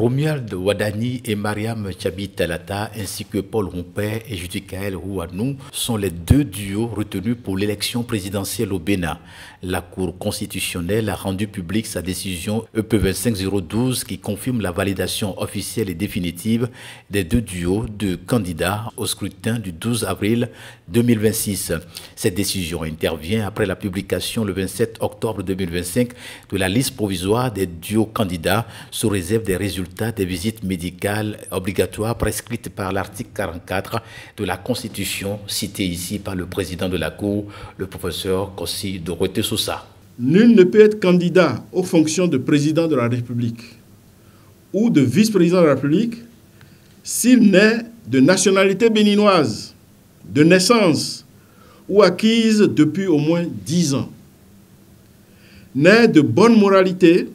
Romuald Wadani et Mariam Tchabi Talata ainsi que Paul Humpé et Judikaël Rouanou sont les deux duos retenus pour l'élection présidentielle au Bénin. La Cour constitutionnelle a rendu publique sa décision EP 25012 qui confirme la validation officielle et définitive des deux duos de candidats au scrutin du 12 avril 2026. Cette décision intervient après la publication le 27 octobre 2025 de la liste provisoire des duos candidats sous réserve des résultats des visites médicales obligatoires prescrites par l'article 44 de la Constitution, cité ici par le président de la Cour, le professeur Kossi Dorothée Sousa. Nul ne peut être candidat aux fonctions de président de la République ou de vice-président de la République s'il naît de nationalité béninoise, de naissance ou acquise depuis au moins 10 ans, naît de bonne moralité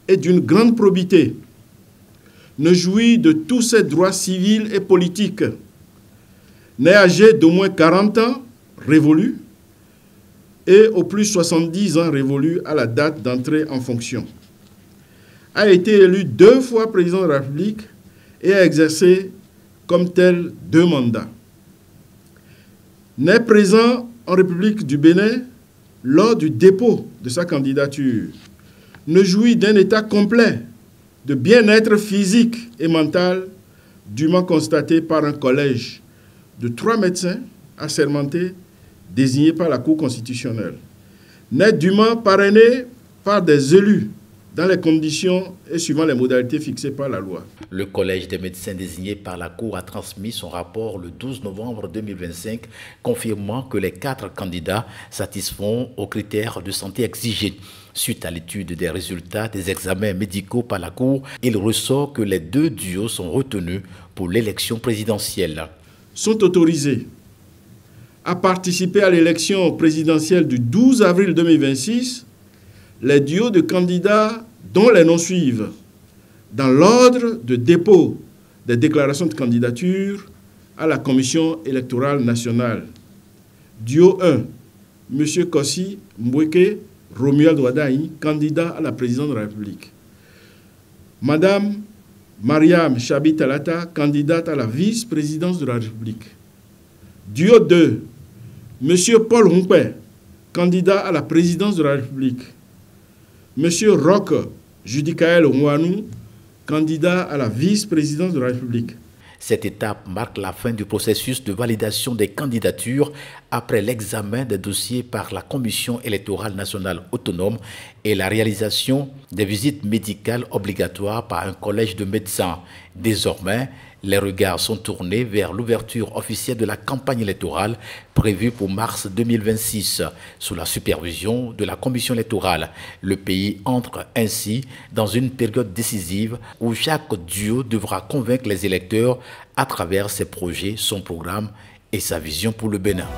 et d'une grande probité, ne jouit de tous ses droits civils et politiques, n'est âgé d'au moins 40 ans révolus et au plus 70 ans révolus à la date d'entrée en fonction, a été élu 2 fois président de la République et a exercé comme tel 2 mandats, n'est présent en République du Bénin lors du dépôt de sa candidature, ne jouit d'un état complet de bien-être physique et mental dûment constaté par un collège de 3 médecins assermentés désignés par la Cour constitutionnelle, n'est dûment parrainé par des élus dans les conditions et suivant les modalités fixées par la loi. Le Collège des médecins désignés par la Cour a transmis son rapport le 12 novembre 2025, confirmant que les 4 candidats satisfont aux critères de santé exigés. Suite à l'étude des résultats des examens médicaux par la Cour, il ressort que les 2 duos sont retenus pour l'élection présidentielle. Sont autorisés à participer à l'élection présidentielle du 12 avril 2026 les duos de candidats dont les noms suivent, dans l'ordre de dépôt des déclarations de candidature à la Commission électorale nationale. Duo 1, M. Kossi Mbweke Romuald Wadani, candidat à la présidence de la République. Madame Mariam Tchabi Talata, candidate à la vice-présidence de la République. Duo 2, M. Paul Humpé, candidat à la présidence de la République. M. Roch Judikaël Rouanou, candidat à la vice-présidence de la République. Cette étape marque la fin du processus de validation des candidatures après l'examen des dossiers par la Commission électorale nationale autonome et la réalisation des visites médicales obligatoires par un collège de médecins. Désormais, les regards sont tournés vers l'ouverture officielle de la campagne électorale prévue pour mars 2026. Sous la supervision de la Commission électorale, le pays entre ainsi dans une période décisive où chaque duo devra convaincre les électeurs à travers ses projets, son programme et sa vision pour le Bénin.